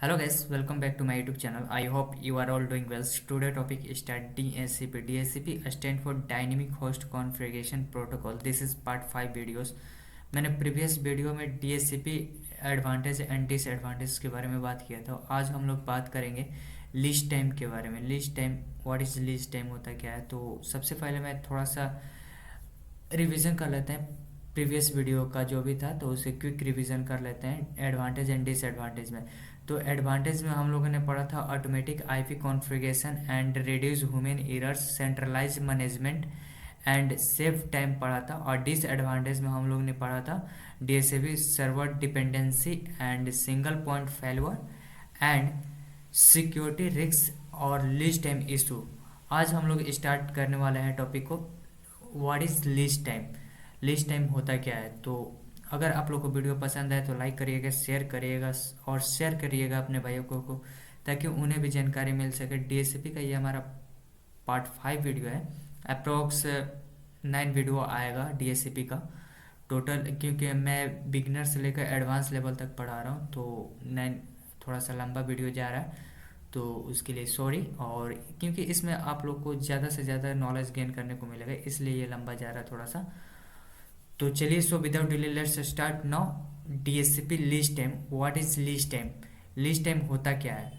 Hello guys, welcome back to my YouTube channel. I hope you are all doing well. Today topic is start DHCP. DHCP stand for Dynamic Host Configuration Protocol. This is part 5 videos. मैंने previous video में DHCP advantage and disadvantage के बारे में बात किया था। आज हम लोग बात करेंगे लीस्ट टाइम के बारे में। Least time, what is least time होता क्या है। तो सबसे पहले मैं थोड़ा सा रिवीजन कर लेते हैं प्रीवियस वीडियो का जो भी था, तो उसे क्विक रिवीजन कर लेते हैं एडवांटेज एंड डिसएडवांटेज में। तो एडवांटेज में हम लोगों ने पढ़ा था automatic IP configuration and reduce human errors, centralize management and save time पढ़ा था। और डिसएडवांटेज में हम लोग ने पढ़ा था DSCP server dependency and single point failure and security risk और लीस्ट टाइम इशू। आज हम लोग स्टार्ट करने वाले हैं टॉपिक को, what is least time. Least time होता क्या है। तो अगर आप लोग को वीडियो पसंद आए तो लाइक करिएगा, शेयर करिएगा और शेयर करिएगा अपने भाइयों को ताकि उन्हें भी जानकारी मिल सके। डीएससीपी का ये हमारा पार्ट 5 वीडियो है। अप्रोक्स 9 वीडियो आएगा डीएससीपी का टोटल, क्योंकि मैं बिगिनर से लेकर एडवांस लेवल तक पढ़ा रहा हूँ, तो 9 थोड़ा सा लंबा वीडियो जा रहा है, तो उसके लिए सॉरी। और क्योंकि इसमें आप लोग को ज़्यादा से ज़्यादा नॉलेज गेन करने को मिलेगा, इसलिए ये लंबा जा रहा है थोड़ा सा। तो चलिए, so without delay let's start now. DSCP least time, what is least time. Least time होता क्या है,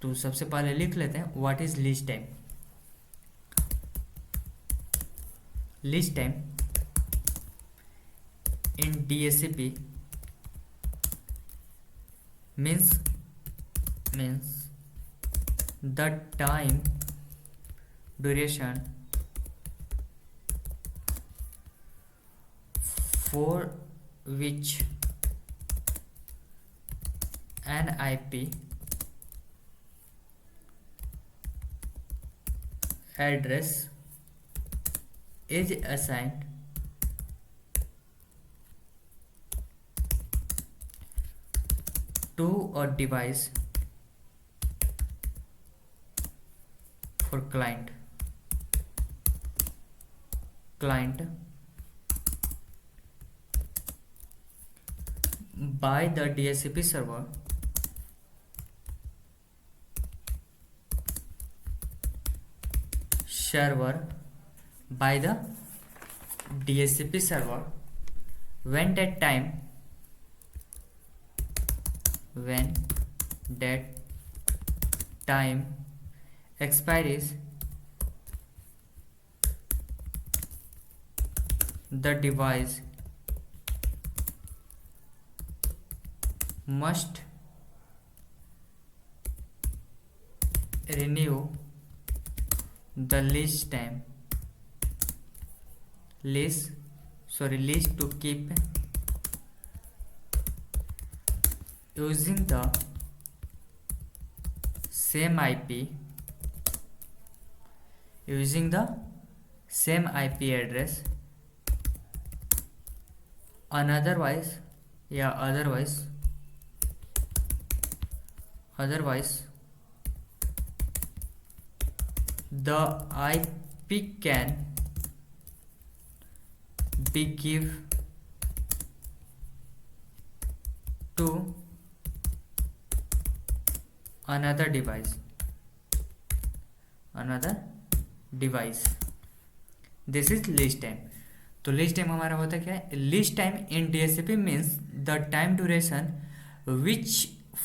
तो सबसे पहले लिख लेते हैं what is least time. Least time in DSCP means the time duration for which an IP address is assigned to a device for client by the DHCP server by the DHCP server when that time expires, the device must renew the lease to keep using the same IP address, otherwise the IP can be given to another device. This is least time. तो least time हमारा होता क्या है। least time in DHCP means the time duration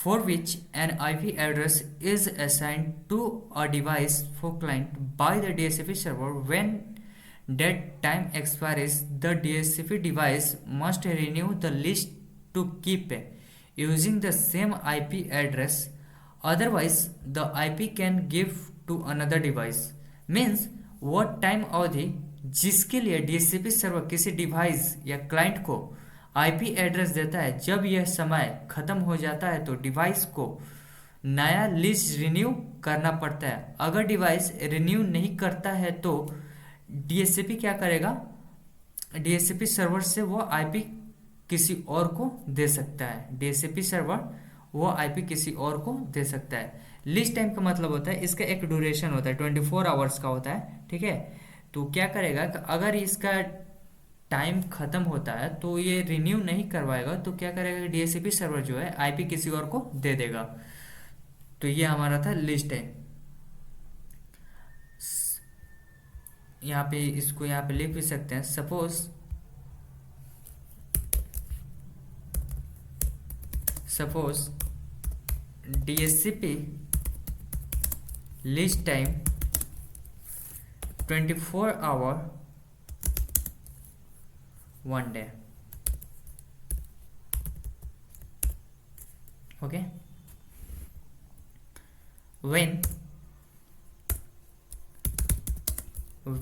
for which an IP address is assigned to a device for client by the DHCP server. When that time expires, the DHCP device must renew the lease to keep using the same IP address, otherwise the IP can give to another device। Means वो time अवधि जिसके लिए DHCP server किसी device या client को IP address देता है, जब यह समय खत्म हो जाता है तो डिवाइस को नया लीज रिन्यू करना पड़ता है। अगर डिवाइस रिन्यू नहीं करता है तो डीएचसीपी क्या करेगा, डीएचसीपी सर्वर से वो आईपी किसी और को दे सकता है। डीएचसीपी सर्वर वो आईपी किसी और को दे सकता है। लिस्ट टाइम का मतलब होता है, इसका एक ड्यूरेशन होता है 24 आवर्स का होता है, ठीक है। तो क्या करेगा कि अगर इसका टाइम ख़त्म होता है तो ये रिन्यू नहीं करवाएगा, तो क्या करेगा डीएचसीपी सर्वर जो है आईपी किसी और को दे देगा। तो ये हमारा था लिस्ट है। यहाँ पे इसको यहाँ पे लिख भी सकते हैं, suppose DHCP lease time 24 hour 1 day. Okay,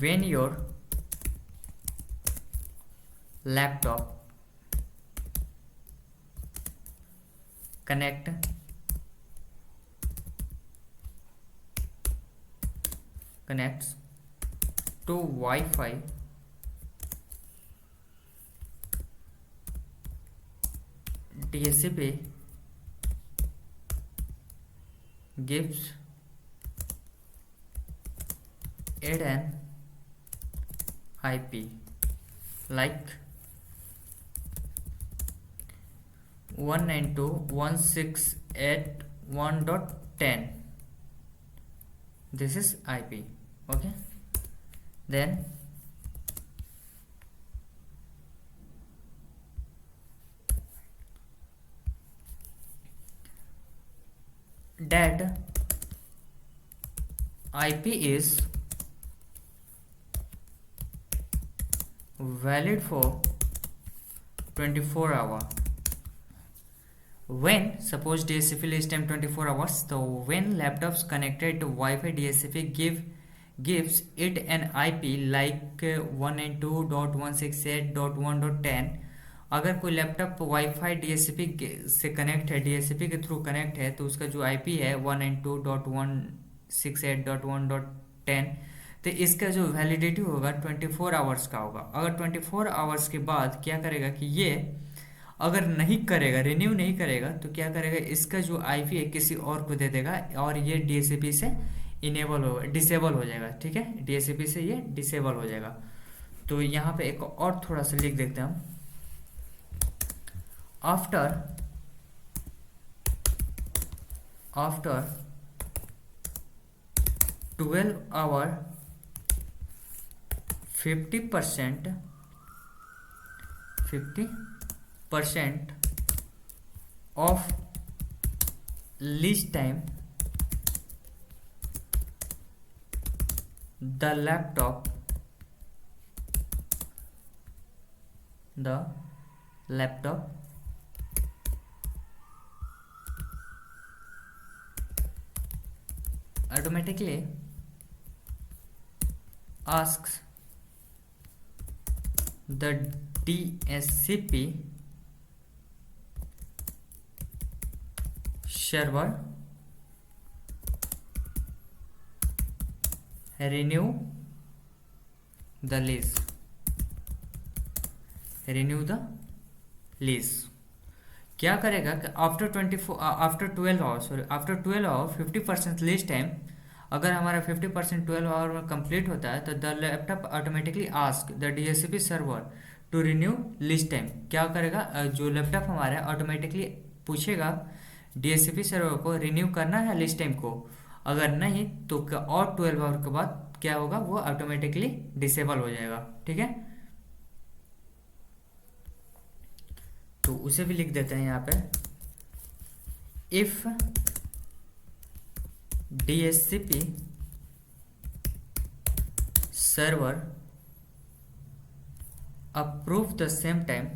when your laptop connects to Wi-Fi, DHCP gives it an IP like 192.168.1.10. This is IP. Okay, then that IP is valid for 24 hours. When suppose DHCP list time 24 hours, so when laptops connected to Wi-Fi, DHCP gives it an IP like 192.168.1.10. अगर कोई laptop wifi DHCP से connect है, DHCP के through connect है, तो उसका जो IP है 192.168.1.10, तो इसका जो वैलिडिटी होगा 24 आवर्स का होगा। अगर 24 आवर्स के बाद क्या करेगा कि ये अगर नहीं करेगा, रिन्यू नहीं करेगा, तो क्या करेगा इसका जो आईपी है किसी और को दे देगा और ये डीएचसीपी से डिसेबल हो जाएगा। ठीक है, डीएचसीपी से ये डिसेबल हो जाएगा। तो यहाँ पे एक और थोड़ा सा लिख देते हैं हम, after 12 our 50% of lease time, the laptop automatically asks the DHCP server renew the lease. क्या करेगा कि आफ्टर 12 आवर 50% लीज टाइम, अगर हमारा 50% 12 आवर में कंप्लीट होता है तो the laptop automatically ask the DHCP server to renew lease time. क्या करेगा, जो लैपटॉप हमारा ऑटोमेटिकली पूछेगा डीएचसीपी सर्वर को रिन्यू करना है लीज टाइम को, अगर नहीं तो और 12 आवर के बाद क्या होगा, वो ऑटोमेटिकली डिसेबल हो जाएगा। ठीक है, तो उसे भी लिख देते हैं यहाँ पे, if DHCP server approves the same time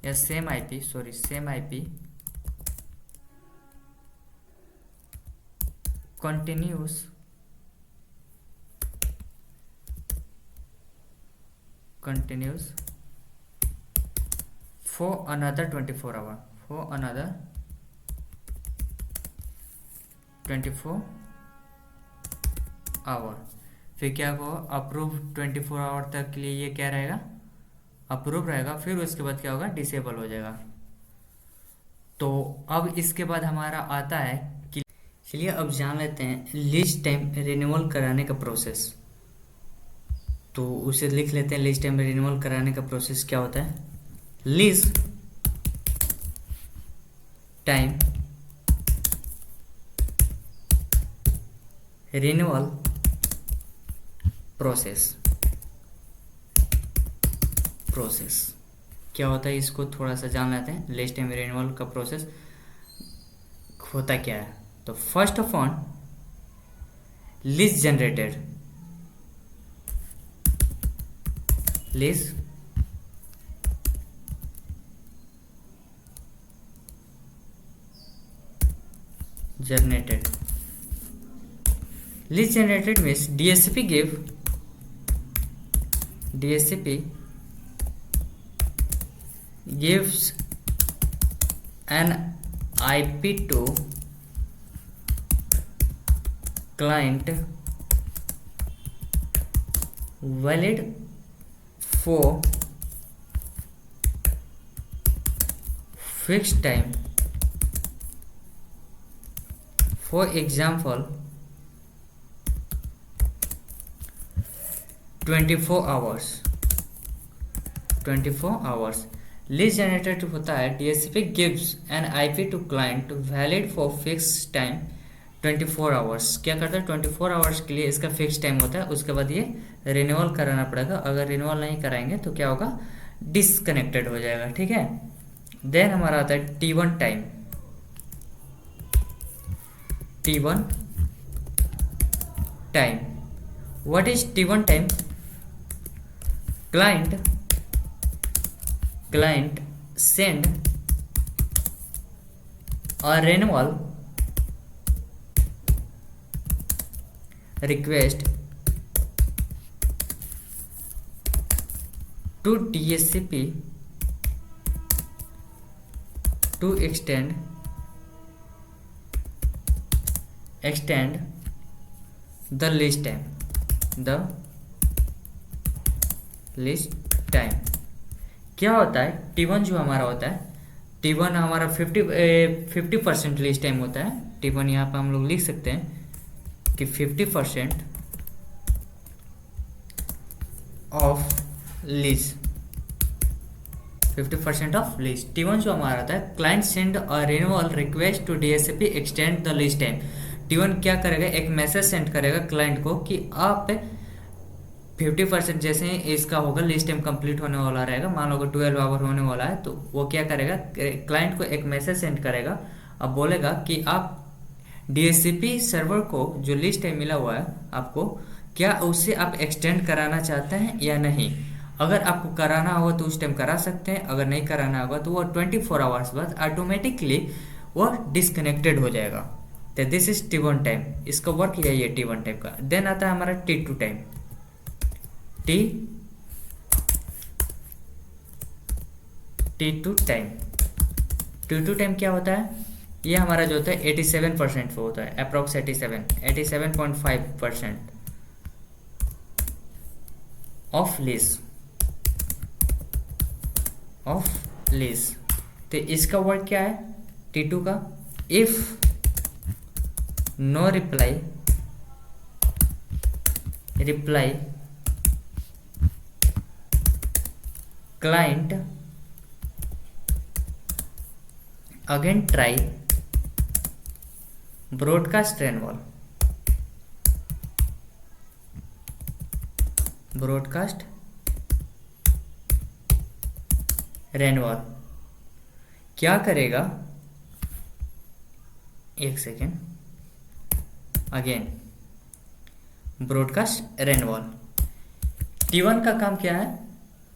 या same IP continues for another 24 hour, फिर क्या होगा, अप्रूव 24 आवर तक के लिए ये क्या रहेगा, अप्रूव रहेगा, फिर उसके बाद क्या होगा, डिसेबल हो जाएगा। तो अब इसके बाद हमारा आता है कि चलिए अब जान लेते हैं लीज टाइम रिन्यूअल कराने का प्रोसेस। तो उसे लिख लेते हैं, लीज टाइम रिन्यूअल कराने का प्रोसेस क्या होता है। लीज टाइम रिन्यूअल प्रोसेस क्या होता है, इसको थोड़ा सा जान लेते हैं। लीज टाइम रिन्यूअल का प्रोसेस होता क्या है। तो first of all lease generated, lease generated. Least generated means DSCP gives an IP to client valid for fixed time. For example, 24 hours। Lease generated होता है DSCP gives an IP to client valid for fixed time 24 hours. क्या करता है, 24 hours के लिए इसका fix time होता है। उसके बाद ये रिन्यूअल कराना पड़ेगा। अगर रिन्यूअल नहीं कराएंगे तो क्या होगा, डिसकनेक्टेड हो जाएगा। ठीक है। देन हमारा आता है T1 time. T1 time, what is T1 time? client send a renewal request to DSCP to extend the lease time। क्या होता है, T1 जो हमारा होता है, T1 हमारा 50% लीज टाइम होता है। T1 यहाँ पे हम लोग लिख सकते हैं कि 50% of lease, 50% of lease. T1 जो हमारा आता है, client send a renewal request to DSCP extend the lease time. T1 क्या करेगा, एक मैसेज सेंड करेगा क्लाइंट को कि आप 50% जैसे ही इसका होगा, लीज टाइम कंप्लीट होने वाला रहेगा, मान लो 12 आवर होने वाला है, तो वो क्या करेगा, क्लाइंट को एक मैसेज सेंड करेगा। अब बोलेगा कि आप DSCP सर्वर को जो लीज टाइम मिला हुआ है आपको, क्या उससे आप एक्सटेंड कराना चाहते हैं या नहीं। अगर आपको कराना होगा तो उस टाइम करा सकते हैं, अगर नहीं कराना होगा तो वो 24 आवर्स बाद ऑटोमेटिकली वो डिसकनेक्टेड हो जाएगा। तो दिस इज T1 टाइम, इसका वर्क यही है T1 टाइम का। देन आता है हमारा T2 time. T2 time, T2 time क्या होता है, ये हमारा जो होता है 87% होता है, अप्रोक्स 87.5% ऑफ लीज। तो इसका वर्क क्या है T2 का, if no reply client again try broadcast renewal क्या करेगा, एक सेकेंड, अगेन ब्रॉडकास्ट रेनवॉल। T1 का काम क्या है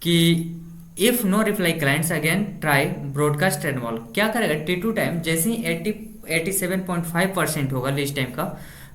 कि if no reply clients again try broadcast renewal. क्या करेगा, T2 टाइम जैसे ही 87.5% होगा लीज टाइम का,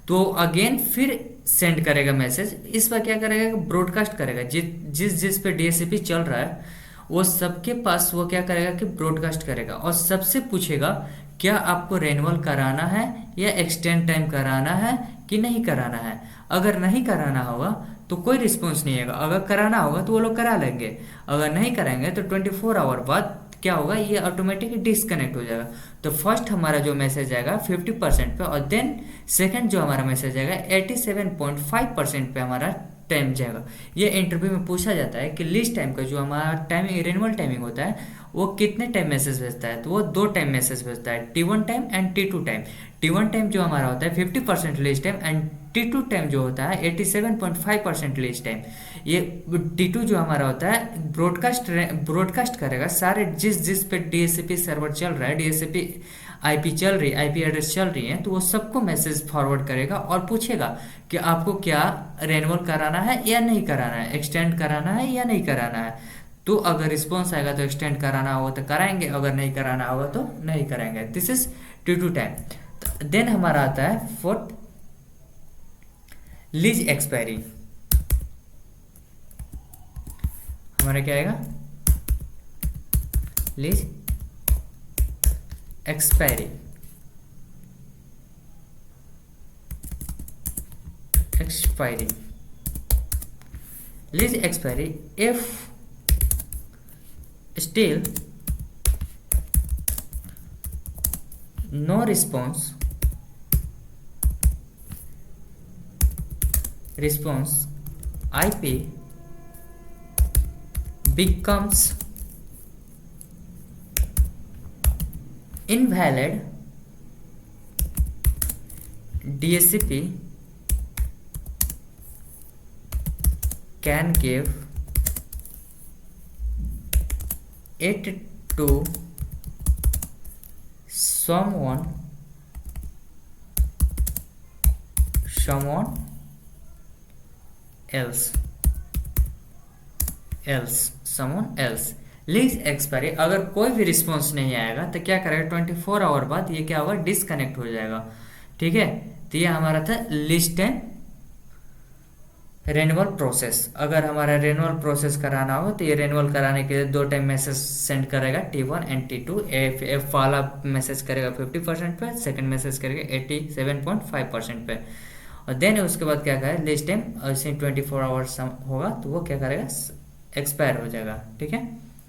तो अगेन फिर सेंड करेगा मैसेज। इस पर क्या करेगा, ब्रॉडकास्ट करेगा। जिस पे DSCP चल रहा है वो सबके पास वो क्या करेगा कि ब्रॉडकास्ट करेगा, और सबसे पूछेगा क्या आपको रेनवल कराना है या एक्सटेंड टाइम कराना है कि नहीं कराना है। अगर नहीं कराना होगा तो कोई रिस्पॉन्स नहीं आएगा, अगर कराना होगा तो वो लोग करा लेंगे, अगर नहीं कराएंगे तो 24 आवर बाद क्या होगा, ये ऑटोमेटिकली डिस्कनेक्ट हो जाएगा। तो फर्स्ट हमारा जो मैसेज आएगा 50% पे, और देन सेकंड जो हमारा मैसेज आएगा 87.5% पे हमारा टाइम जाएगा। ये इंटरव्यू में पूछा जाता है कि लीस्ट टाइम का जो हमारा टाइमिंग रेनुअल टाइमिंग होता है वो कितने टाइम मैसेज भेजता है, तो वो 2 टाइम मैसेज भेजता है, T1 time and T2 time. T1 time जो हमारा होता है 50% least time, and T2 time जो होता है 87.5% लीस्ट टाइम। ये T2 जो हमारा होता है ब्रॉडकास्ट करेगा सारे जिस जिस पे DHCP सर्वर चल रहा है, DHCP आईपी चल रही आईपी एड्रेस चल रही है, तो वो सबको मैसेज फॉरवर्ड करेगा और पूछेगा कि आपको क्या रेन्यूअल कराना है या नहीं कराना है, एक्सटेंड कराना है या नहीं कराना है। तो अगर रिस्पॉन्स आएगा तो एक्सटेंड कराना होगा तो कराएंगे, अगर नहीं कराना होगा तो नहीं कराएंगे। This is T2 time. Then हमारा आता है फोर्थ, लीज एक्सपायरी। हमारा क्या आएगा, lease expiry lease expiry if still no response IP becomes invalid, DHCP can give it to someone else। Lease expiry, अगर कोई भी रिस्पॉन्स नहीं आएगा तो क्या करेगा, 24 आवर बाद ये क्या होगा, डिसकनेक्ट हो जाएगा। ठीक है, तो ये हमारा था लीज टाइम रेन्युअल प्रोसेस। अगर हमारा रेन्युअल प्रोसेस कराना हो तो ये रेन्युअल कराने के लिए 2 टाइम मैसेज सेंड करेगा, T1 एंड T2। एफ वाला मैसेज करेगा 50% पे, सेकंड मैसेज करेगा 87.5% पे, और देन उसके बाद क्या करेगा, लीज टाइम 24 आवर्स होगा तो वो क्या करेगा, एक्सपायर हो जाएगा। ठीक है।